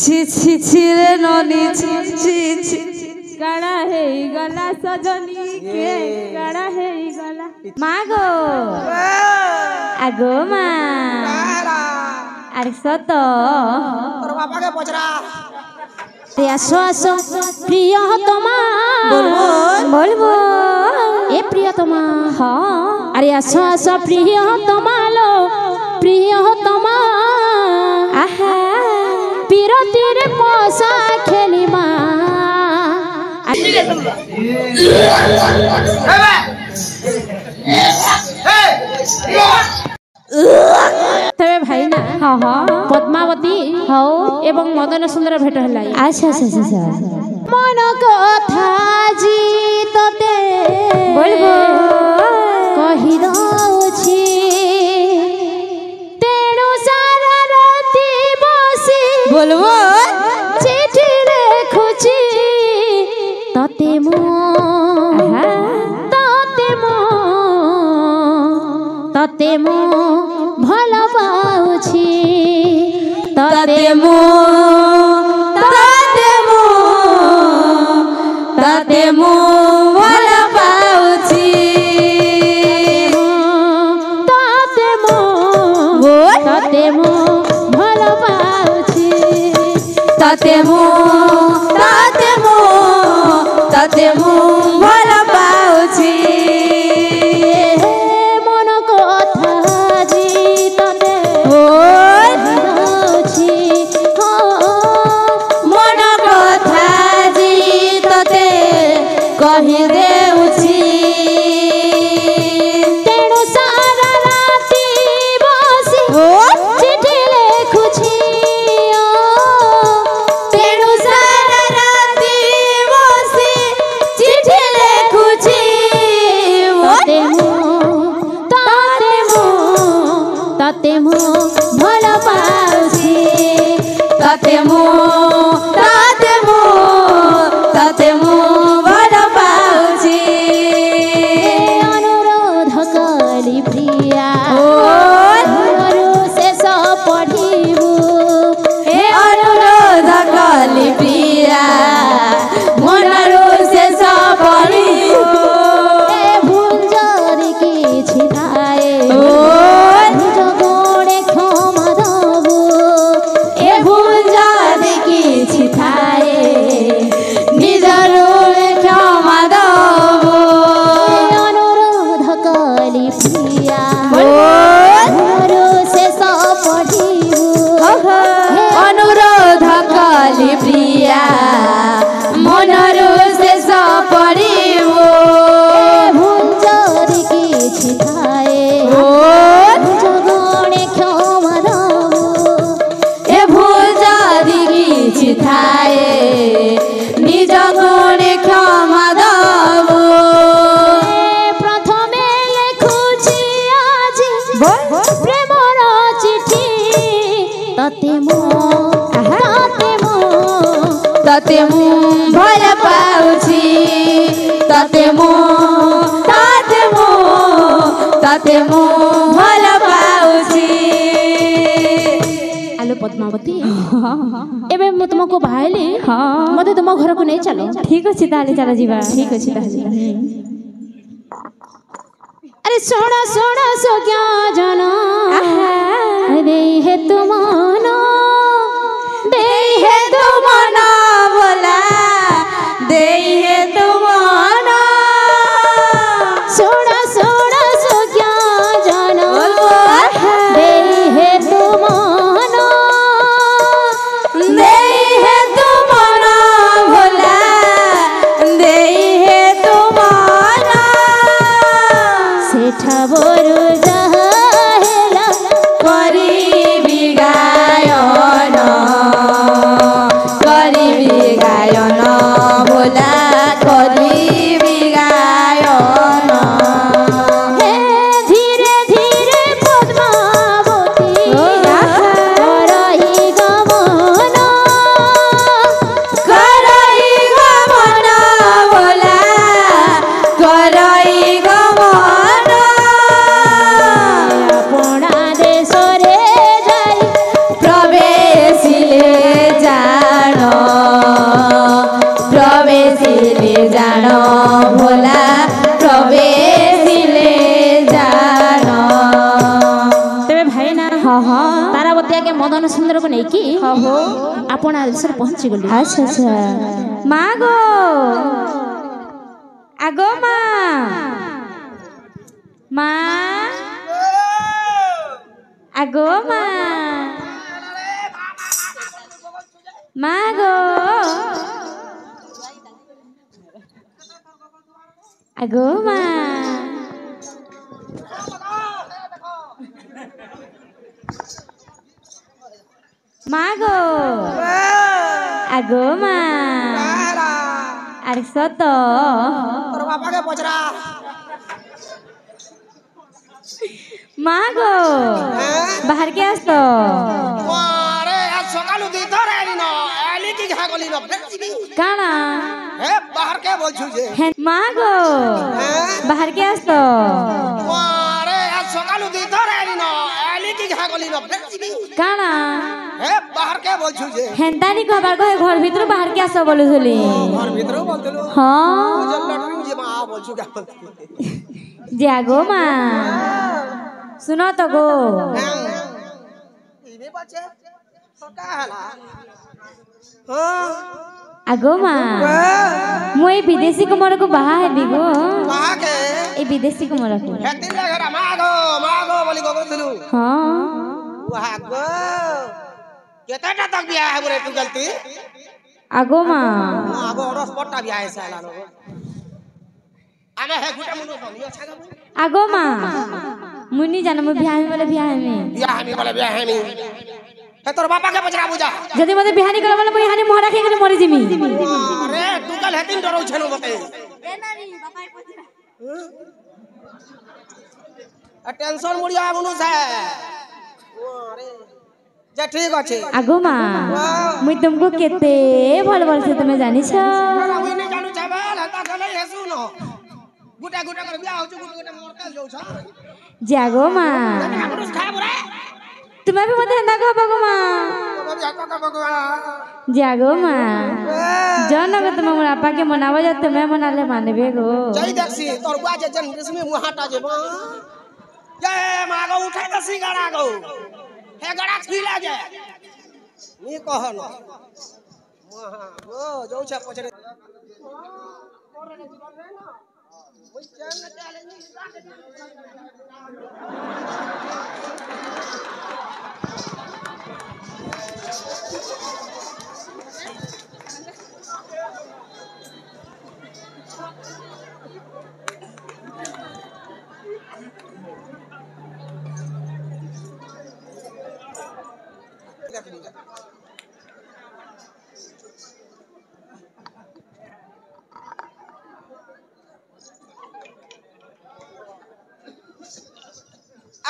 ছি ছি ছি রে ননি ছি ছি ছি কাড়া হেই গলা সজনী কে কাড়া হেই গলা মা গো আগো মা আরে সত তোর বাবাকে পচরা আসো আসো প্রিয়তমা বলবো এ প্রিয়তমা হ্যাঁ আরে আসো আসো প্রিয়তমা লো প্রিয়তমা আহা বিরতির পয়সা খেলিমা তবে ভাই না পদ্মাবতী হও এবং মদন সুন্দর ভেট হল আচ্ছা আচ্ছা মন কথা জি তোতে বলবো কহি দউছি তেণু সারা রাতি বসি বলবো চিঠি লেখুছি তোতে মো তোতে মো ভাল পাউছি তাতে মো তাতে মো তাতে মো ভাল পাউছি তোতে মো তোতে মো ভাল পাউছি তাতে মো তাতে মো তাতে মো ভাল পাউছি মন কথা জি তোতে দউছি মন কথা জি তোতে কহি দেউছি তেণু সারা রাতি বসি চিঠি লেখুছি তেণু সারা রাতি বসি চিঠি লেখুছি তোতে মো তোতে মো ভাল পাউছি তাতে মো তাতে মো তাতে মো ভাল পাউছি অনুরোধ কলি প্রিয়া ঘরু শেষ পঢ়িবু হে অনুরোধ কলি প্রিয়া মনରୁ ଶେଷ ପଢ଼ିବୁ এ ভুঞ্জরি কিছু ଥାଏ নিজ গোড়ে ক্ষমা দবু ଏ ଭୁଲ ଯଦି କିଛି ଥାଏ ନିଜରୁ କ୍ଷମା ଦବୁ অনুরোধ কলি প্রিয়া ঘরু শেষ পঢ়িবু ଅନୁରୋଧ କଲି ପ୍ରିୟା ମନରୁ ଶେଷ ପଢ଼ିବୁ ভুঞ্জরি কিছু ଥାଏ নিজ গোড়ে ক্ষমা দবু ଏ ଭୁଲ ଯଦି କିଛି ଥାଏ ନିଜ ଗୁଣେ କ୍ଷମା ଦବୁ প্রথমে লেখুছি আজি প্রেমর চিঠি তোতে মো ତତେ ମୁଁ ଭଲ ପାଉଛି ତତେ ମୁଁ ଭଲ ପାଉଛି আলো পদ্মাবতী এবে মু তোমাকে বাহাইলি মতে তোমা ঘরকু নেই চলো ঠিক আছে তাহলে চলো যাবা ঠিক আছে তাহলে আরে সোনা সোনা সোজ্ঞা জন দেই হে তুমন দেই হে তুমন ভোলা দেই হে তুমন সোনা সোনা সোজ্ঞা জন দেই হে তুমন দেই হে তুমন ভোলা দেই হে তুমন সেঠা বরু যাহা হেলা କରିବି ଗା पसंद को नहीं कि हो आपण आदेश पहुंची गली अच्छा अच्छा माँ गो आगो माँ आगो माँ गो आगो माँ गो आगो अरे सत तोर बापा के पचरा माँ गो बाहर के आस तो अरे आज सकालू दी तो रे न एली की घा गली न फेर जीबी काना हे बाहर के बोल छु जे माँ गो बाहर के आस तो अरे आज सकालू दी तो रे न एली की घा गली न फेर जीबी काना हे बाहर के बोल छु जे हेंतानी कहबार कहे घर भीतर बाहर के आस बोलु थली घर भीतर बोलतलु हां जब लटरू जे मां बोल छु का जागो माँ सुनो तो गो इबे बच्चे का हला हां आगो माँ मुई विदेशी कुमार को बाहा है बिगो कहा के ए विदेशी कुमार को हेतिन लगरा मागो बोली गो थलु हां वहा गो केताटा तक बिया है बोले तू गलती आगो माँ आगो रस पट्टा बिया है साला नो आमे हे गुटा मुनो बनियो छागा आगो माँ मुनी जान मु बियाह में बिया हमी बोले बिया हमी हे तोर बापा के पचरा बुझा जदि मते बिहानी करब बोले बिहानी मोहरा के मरि जिमी अरे तू कल हेतिन डरो छनो बते टेंशन मुड़िया मुनु से अरे जे ठीक अछि आगो माँ मुई तुमको केते भल से तुमे जानि छ मुई नै जानु छबल हता चले हेसु न गुटा कर बिया होछु गुटा मोरका जाउ छ जागो माँ हमरस खा बरे तुमे भी मते ना कहबो गो माँ जागो माँ जन के तुम मोर आपा के मनावा जा तुमे मनाले मानबे गो जय देखसी तोर बुआ जे जन इसमें मुहाटा जे जय मागो उठा त सिंगाड़ा गो हे गड़ा खिला जे नी कह न महा गो जाउ छ पछरे ओइ चैन न चले नी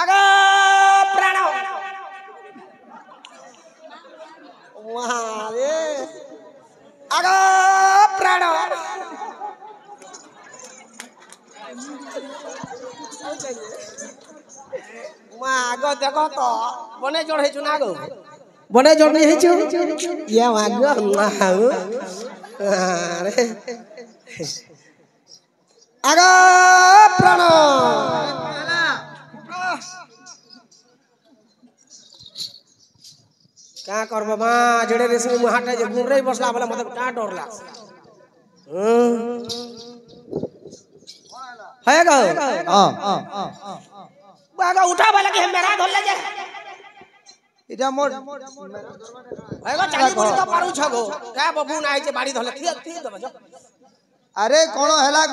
आगो प्राण वहाँ रे आगो प्राण वहाँ आगो देखो तो बने जोड़ है चुना गो बने जोड़ नहीं है चु ये वहाँ गो वहाँ रे आगो प्राण क्या करबा मां जड़े रेसमी मुहाटा जे गुन रे बसला बोले मतलब का डर लाग है गो बागा उठा वाला के मेरा धोल ले जे इटा मोर है गो चाली बोल तो पारू छगो का बबू ना आइ जे बाड़ी धोले थी दबा जो अरे कोन हेला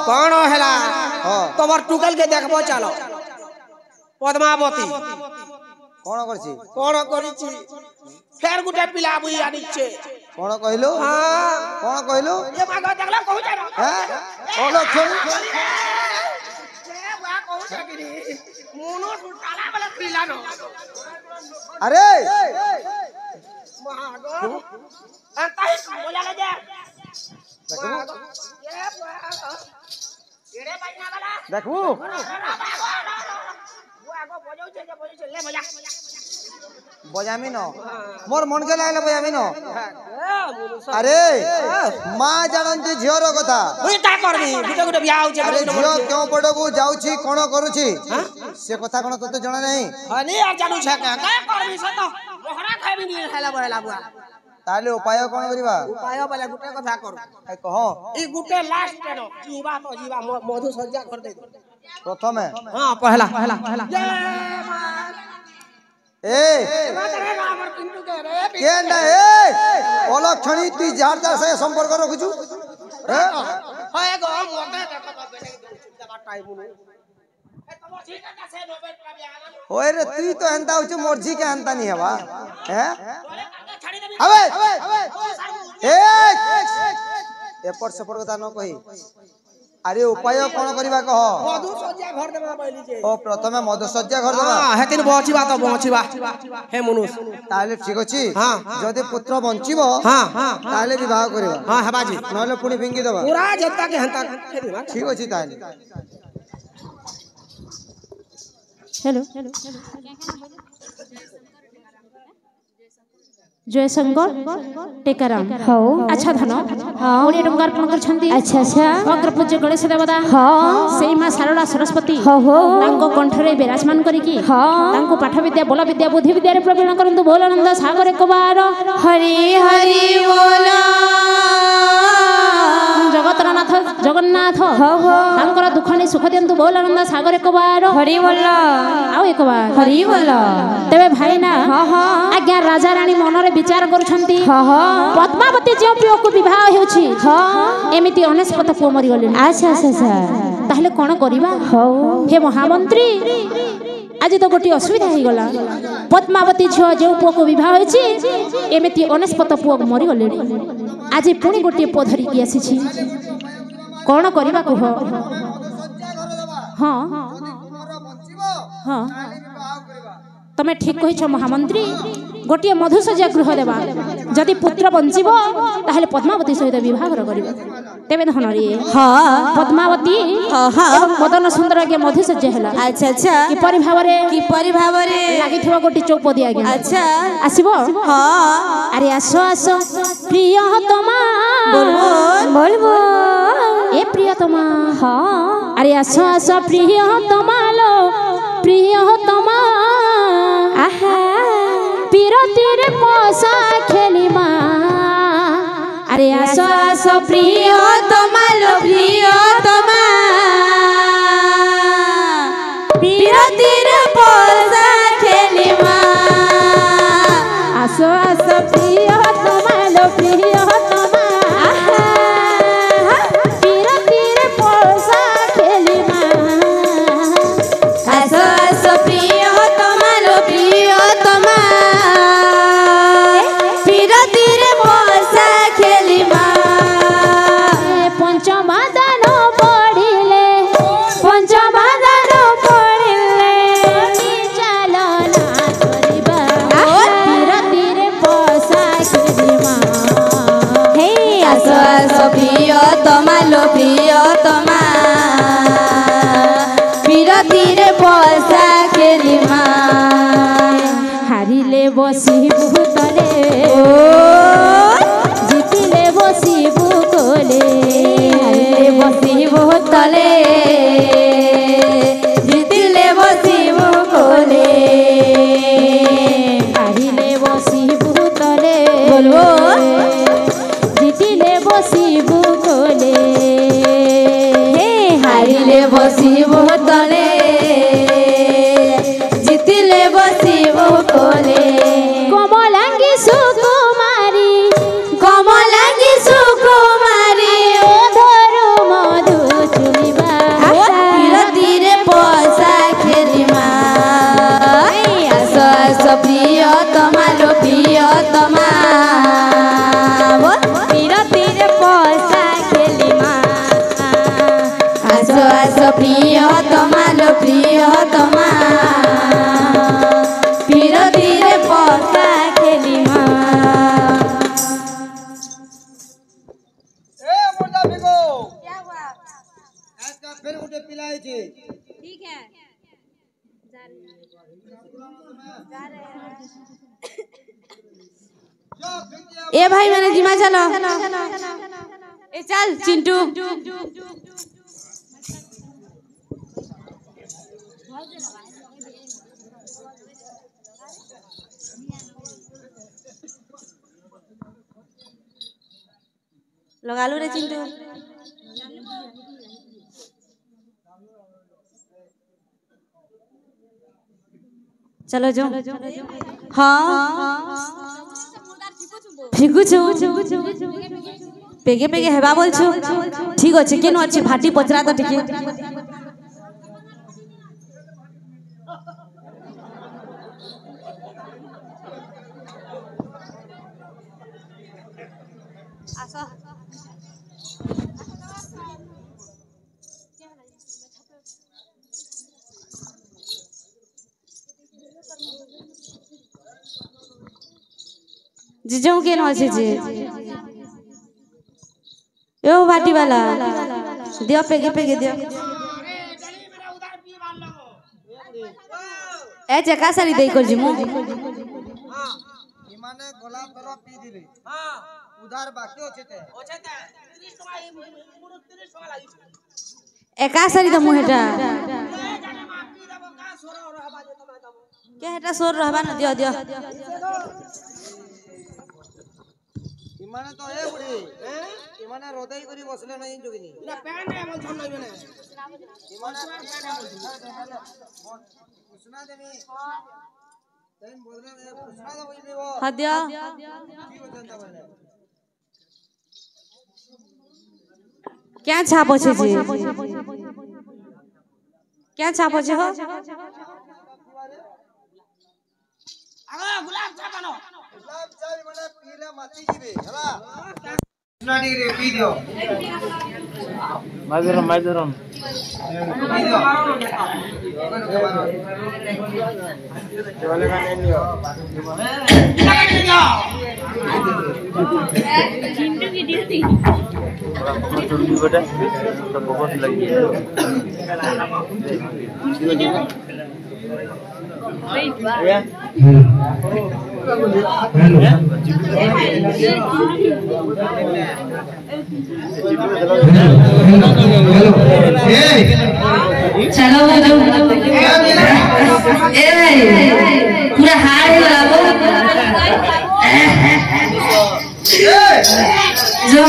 कोन हेला तोबर टुकल के देखबो चलो पद्मावती कोन करछि फेर गुटे पिला बुई आनिछे कोन कहलो हां कोन कहलो ये मागा देखला कहू जा हैं कोन छोड़ ए बा कहू जा कि मोनो सुटाला वाला पिला न अरे मागो अंताई बोला ले जा देखो ये बा एड़े बाइना वाला देखू बजामी न मोर मन के लागले बजामी न अरे मां जानंती झियर कथा बुईटा करबी गुटे गुटे बियाह होचे अरे झियो क्यों पडकू जाउची कोन करूची से कथा कोन तते जणा नहीं हनी यार जानू छ का करबी से तो मोहरा ବି ନି ହେଲା ବହେଲା ବୁଆ ताले उपाय कोन करिबा उपाय बले गुटे कथा कर ए कह ई गुटे लास्ट नो जीवा तो जीवा मधु सज्जा कर दे प्रथमे हां पहला जय मां ए रे हमर किंतु के रे के ना ए अलक्षणी तू जार जार से संपर्क रखुछु होय गो मोटे देखो बेले दबा टाइम नु ए तमो ठीक है से नोबेल प्राप्त आला होय रे तू तो हंता होछु मर्जी के हंता नहीं हवा हैं अबे ए एपर सेपर कथा न कही अरे उपाय कोन करिबा कह मधु सज्जा घर देबा बैली जे ओ प्रथमे मधु सज्जा घर देबा हां हेतिन बचिबा तो बचिबा हे मनुष ताले ठीक अछि हां जदि पुत्र बंचिबो हां ताले विवाह करिबा हां हेबा जी नले पुनी फिंगी देबा पूरा जनता के हंता खेदिबा ठीक अछि ताले हेलो जयशंकर टेकाराम हो अच्छा धन ओडी डंगार पण करछंती अच्छा अच्छा अग्र पूज्य गणेश देवता हाँ सेई मा सारला सरस्वती हो हो तांको कंठरे विराजमान करिकी हाँ तांको पाठ विद्या बल विद्या बुद्धि विद्या रे प्रवीण करंतु भोलानंद सागर एक बार हरि हरि बोला जगतनाथ जगन्नाथ हो हो तांकर दुखनी सुख दियंतु भोलानंद सागर एक बार हरि बोला आउ एक बार हरि बोला तेबे भाईना हाँ हाँ आज्ञा राजा रानी मनरे विचार करूछंती हाँ हाँ पद्मावती जो प्रिय को विवाह हेउछि हाँ एमिति अनेस्पत पुओ मरि गले अच्छा अच्छा अच्छा ताहले कोन करिबा हो हे महामंत्री आज तो गोटी असुविधा हो गला पद्मावती झियो जो पुओ को विवाह होइछि एमिति अनेस्पत पुओ मरि गले आज पुणी गोटी पुओ धरि की आसीछि कोन करिबा कह हां हां तमे ठीक कहिछ महामंत्री गोटे मधुसज्जा गृह देवा जदि पुत्र बंचिबो ताहले पद्मावती सहित विवाह करिबा तेबे धन रे हाँ पद्मावती एवं मदन सुंदर के मधुसज्जा हला अच्छा अच्छा किपरि भावरे लागिथिबो गोटे चौपदी आगे अच्छा आसीबो हाँ अरे आसो आसो प्रियतमा बोलबो ए प्रियतमा हाँ अरे आसो आसो प्रियतमा लो प्रियतमा आहा पिरतीर पसा खेलिमा अरे आसो आसो प्रियतमा लो प्रियतमा पिरतीर पसा खेलिमा आसो आसो प्रियतमा लो प्रियतमा पिरतीर पसा खेलिमा आसो आसो प्रियतमा लो प्रियतमा पिरतीर पसा खेलिमा पंचमा दान पढ़िले चालना करिबा पिरतीर पसा खेलिमा हे आसो आसो प्रियतमा लो प्रियतमा पिरतीर पसा खेलिमा हारिले बसी भूतले जितिले बसी भूतले बसी बोतले जितिले बसी बोले हारिले बसी भूतले बोलो जितिले बसी भूतले हे हारिले बसी बोतले जितिले बसी बोले कमलांगी सुकुमारी कमलांगी सुकुमारी धरु मधु चुलिबा पिरतीरे पसा खेलिमा आसो आसो प्रियतमा लो प्रियतमा पिरतीरे पसा खेलिमा आसो आसो प्रियतमा लो प्रियतमा पिरतीरे पसा खेलिमा ए मुर्दा बिको क्या हुआ आज का फिर उठे पिलाई थी ठीक है ए भाई मैंने जिमा चलो ए चल चिंटू लगालू रे चिंटू चलो जो हाँ फिकुछु पेगे पेगे हेबा बोलछु ठीक अछि केनो अछि भाटी पचरा त ठीक आसा जीजू के न अछि जी यो बाटी वाला दियो पेगे पेगे दियो ए जका सारी देई कर जिमु हां इमाने गोलाप धरो पी दिले हां उधार बाकी ओछते 30 टका पुरो 30 टका लागि एका सारी दमु हेटा के हेटा सोर रहबा न दियो दियो इमाने तो ए बुढ़ी इमाने रोदई करी बसले नहीं जोगिनी ना पैन है बोल छन नहीं बने इमाने पूछना देनी तैन बोलने में पूछना दो बोली वो हां दियो की बतंदा बोले क्या छापो छे जी क्या छापो छे हो आगे गुलाब चा बनो गुलाब चाय मने पीले माती जीबे हला नाडी रे पी दियो माइदरम पी दियो वाले का नहीं लियो चिंटू की ड्यूटी चुड़की बेटा तो बहुत लगी है चलो ए भाई पूरा हार है बाबू जो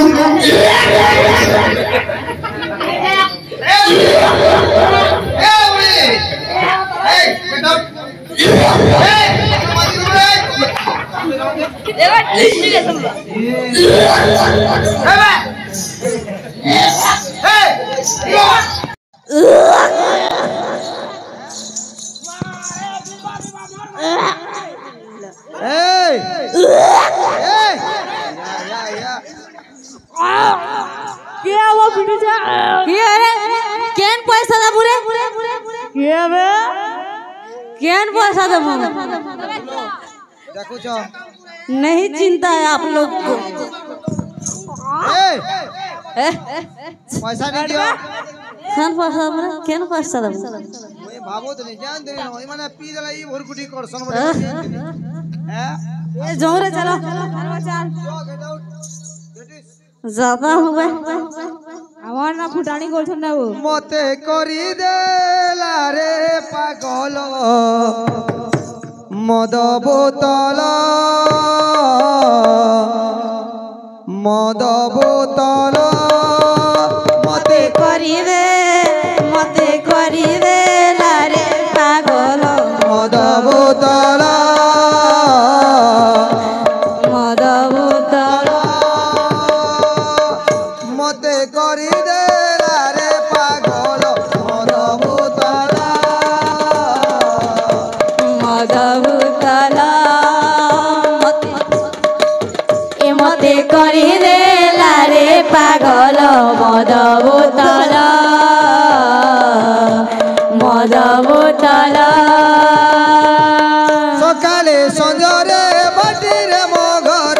क्या वो बिटू जा क्या रे केन पैसा दा बुरे क्या बे केन पैसा दा देखो जो नहीं चिंता है आप लोग को पैसा नहीं दियो केन पैसा दा केन पैसा दा मैं भाबो तो नहीं जान दे नहीं माने पी दला ई भरकुटी करसन बोले हैं ए जोरे चलो चल जाता हूं बे আমার না ফুটানি করছ না ও মতে করি দেলা রে পাগল মদ বোতল মতে করি দে লারে পাগল মদ বোতল মতে করি দেলা রে পাগল মদ বোতল মতে করি দে লারে পাগল মদ বোতল সকালে সঞ্জরে বাটিরে মঘর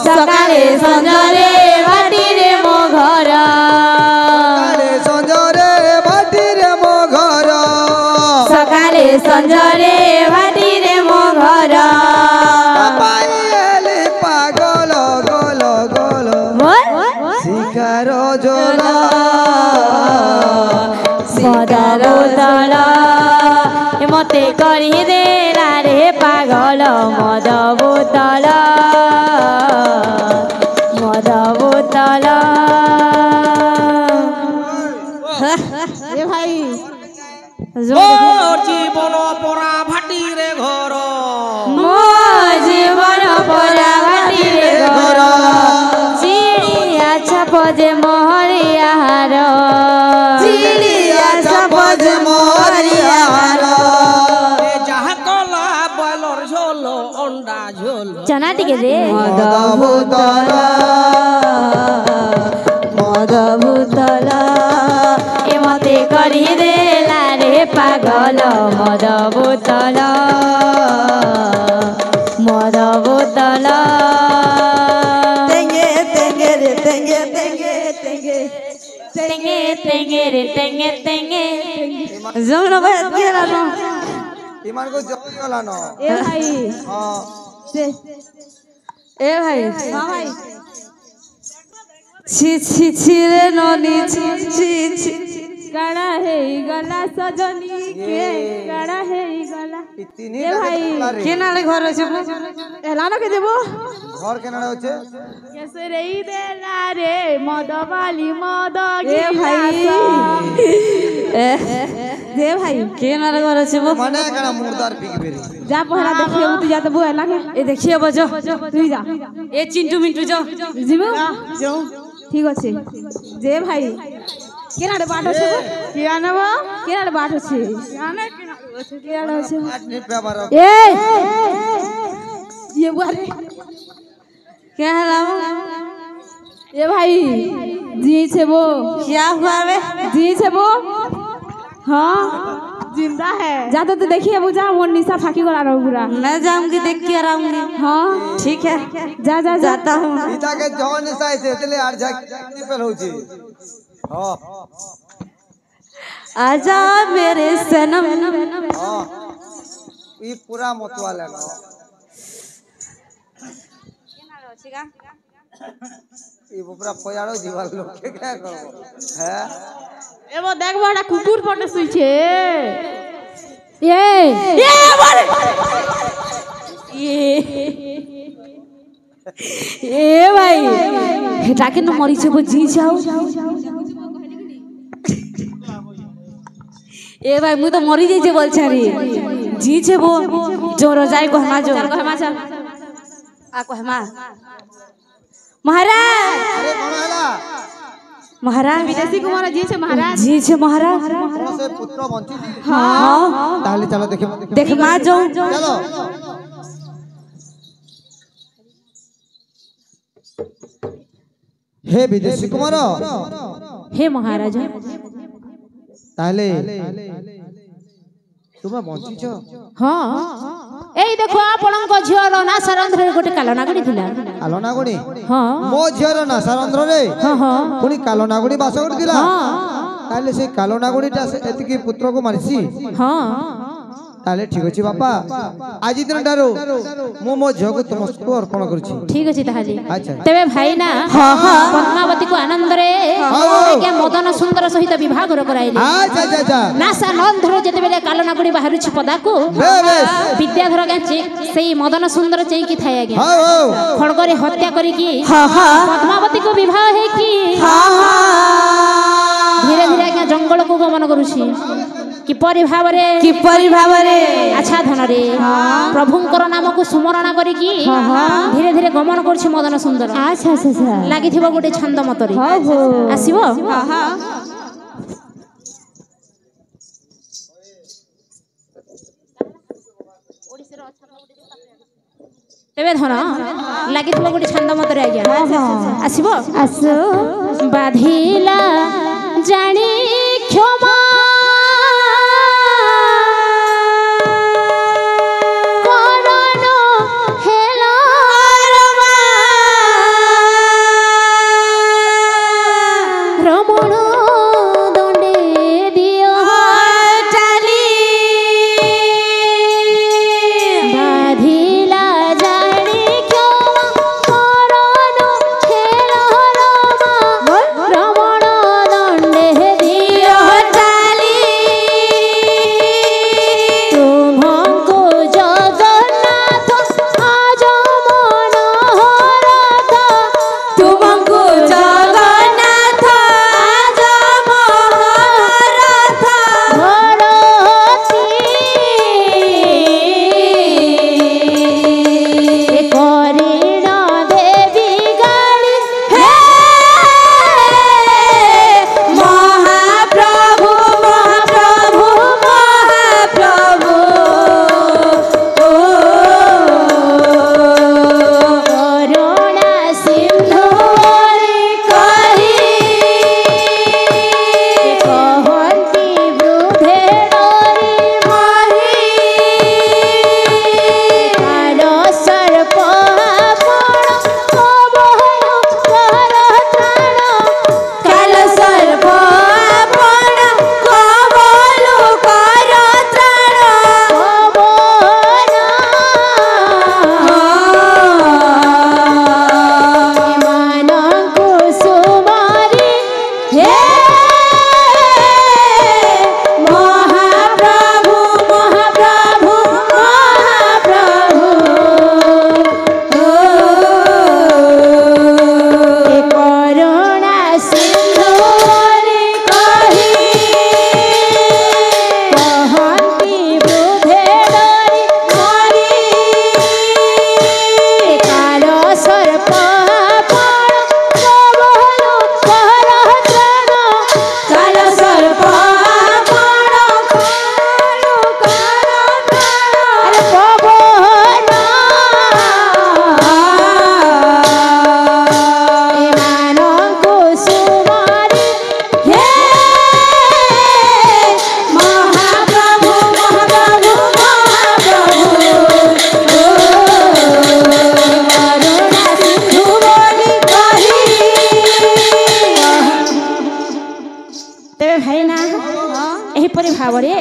সকালে সঞ্জরে বাটিরে মো ঘর সকালে সঞ্জরে বাটিরে মঘর সকালে সঞ্জরে বাটিরে মো ঘর পাইলে পাগল গল গল শিকার জল মদ বোতল মতে করি দে লারে পাগল মদ বোতল ভূতল এ ভাই জীবন পরা ভাটিরে ঘর মো জীবন পরা ভাটিরে ঘর চিড়িয়া ছাপ যে মহরিয়ার চিড়িয়া ছাপ যে মহরিয়ার যাহা কলা বয়লর ঝোল অন্ডা ঝোল জানা টিকে রে মদ ভূতল মদ ভূতল এ মতে করি দেলা রে পাগল মদ বোতল মদ বোতল তেঙ্গে তেঙ্গে রে তেঙ্গে তেঙ্গে তেঙ্গে তেঙ্গে তেঙ্গে রে তেঙ্গে তেঙ্গে জমন ভাই কেলা ন ইমান কো জয় গলা ন এ ভাই এ ভাই হ্যাঁ ভাই ছি ছি ছি রে ননি ছি ছি ছি কাড়া হেই গলা সজনী কে কাড়া হেই গলা তিনি এ ভাই কেনালে ঘর আছে এলানো কে দেবো ঘর কেনাড়া হচ্ছে কেসে রেই দেলা রে মদবালি মদ এ ভাই দে ভাই কেনালে ঘর আছে মানে কেনা মুর্দার পিক বেরি যা পহলা দেখিয়ে তুই যা দেবো এলাকে এ দেখিয়ে বজো তুই যা এ চিন্টু মিন্টু যাও ଯିବୁ ঠিক আছে যে ভাই কেনারে বাট আছে কি আনব কেনারে বাট আছে কেনারে আছে আটনি পেবার এ ये बारे क्या है लाओ ए भाई जी छे वो क्या हुआ बे जी छे वो हाँ जिंदा है जाते तो देखिए वो जा वो निशा फाकी को ला रहा पूरा मैं जाऊंगी देख के आऊंगी हाँ ठीक है जा जा जाता हूँ सीता के जौन निसाई से तेले आर जा पेल होची हां आजा मेरे सनम हां ई पूरा मतवाले न ई पूरा पयाड़ो जीवाल लोग के क्या करबो हैं ए वो देख बड़ा कुकुर पटे सुई छे ए भाई हेटा के न मरी छे जी जाओ ए भाई मु तो मरी जाई छे बोल छारी जी छे वो जो रोजाई को हमा जो चल आ को हमा महाराज अरे कोन हला महाराज विदेशी कुमार जी छे महाराज जी छे महाराज कोन से पुत्र बंची हां ताले चलो देखे देख मा जाओ चलो हे विदेशी कुमार हे महाराज ताले तुमे बंची छ हाँ এই দেখো ଆପଣଙ୍କ ଝିଅର ନା ସାରନ୍ଧ୍ରରେ ଗୋଟେ କାଲନାଗୁଡି ଥିଲା କାଲନାଗୁଡି ହଁ ମୋ ଝିଅର ନା ସାରନ୍ଧ୍ରରେ ହଁ ହଁ ପୁଣି କାଲନାଗୁଡି ବାସ କରିଥିଲା ତାହେଲେ ସେ କାଲନାଗୁଡିଟା ଏତିକି ପୁତ୍ରକୁ ମାରିଛି ହଁ ତାହେଲେ ଠିକ ଅଛି ବାପା ଆଜି ଦିନଠାରୁ ମୁଁ ମୋ ଝିଅକୁ ତୁମକୁ ଅର୍ପଣ କରୁଛି ଠିକ ଅଛି ତାହେଲେ ଆଚ୍ଛା ତେବେ ଭାଇନା ପଦ୍ମାବତୀକୁ ଆନନ୍ଦରେ ଆଜ୍ଞା ମଦନ ସୁନ୍ଦର ସହିତ ବିବାହର କରାଇଲେ ଆଚ୍ଛା ଆଚ୍ଛା ଆଚ୍ଛା ନା ସାରନ୍ଧ୍ର ଯେତେବେଳେ କାଲନାଗୁଡି ବାହାରୁଛି ପଦାକୁ ବିଦ୍ୟାଧର ଗାଁଚି ସେଇ ମଦନ ସୁନ୍ଦର ଚେଇକି ଥାଏ ଆଜ୍ଞା ଖଡଗରେ ହତ୍ୟା କରିକି ପଦ୍ମାବତୀକୁ ବିବାହ ହେଇକି ଧୀରେ ଧୀରେ ଆଜ୍ଞା ଜଙ୍ଗଲକୁ ଗମନ କରୁଛି କିପରି ଭାବରେ ଆଚ୍ଛାଧନରେ ପ୍ରଭୁଙ୍କର ନାମକୁ ସ୍ମରଣ କରିକି ଧୀରେ ଧୀରେ ଗମନ କରୁଛି ମଦନ ସୁନ୍ଦର ଲାଗିଥିବ ଗୋଟେ ଛନ୍ଦ ମତରେ ଆସିବ ତେବେ ଧନ ଲାଗିଥିବ ଗୋଟେ ଛନ୍ଦ ମତରେ ଆଜ୍ଞା ଆସିବ ବାଧିଲା ଜାଣି କ୍ଷମା रमण दंडे दियो ଭାବରେ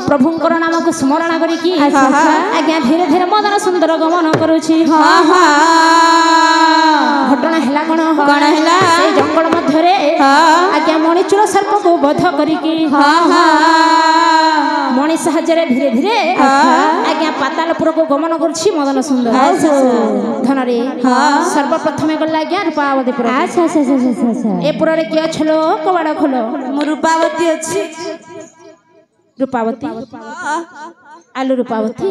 ପ୍ରଭୁଙ୍କର ନାମକୁ ସ୍ମରଣ କରିକି ଆଜ୍ଞା ଧୀରେ ଧୀରେ ମଦନ ସୁନ୍ଦର ଗମନ କରୁଛି। ଘଟଣା ହେଲା କଣ ହେଲା ସେ ଜଙ୍ଗଲ ମଧ୍ୟରେ ଆଜ୍ଞା ମଣିଚୂଳ ସର୍ପକୁ ବଧ କରିକି ମଣି ସାହାଯ୍ୟରେ ଧୀରେ ଧୀରେ ଆଜ୍ଞା ପାତାଳପୁରକୁ ଗମନ କରୁଛି ମଦନ ସୁନ୍ଦର। ଧନରେ ସର୍ବପ୍ରଥମେ ଗଲା ଆଜ୍ଞା ରୂପାବତୀ ପୁର। ଏ ପୁରରେ କିଏ ଅଛ ଲୋ କବାଡ ଖୋଲ। ମୁଁ ରୂପାବତୀ ଅଛି। ରୂପାବତୀ ଆଲୁ ରୂପାବତୀ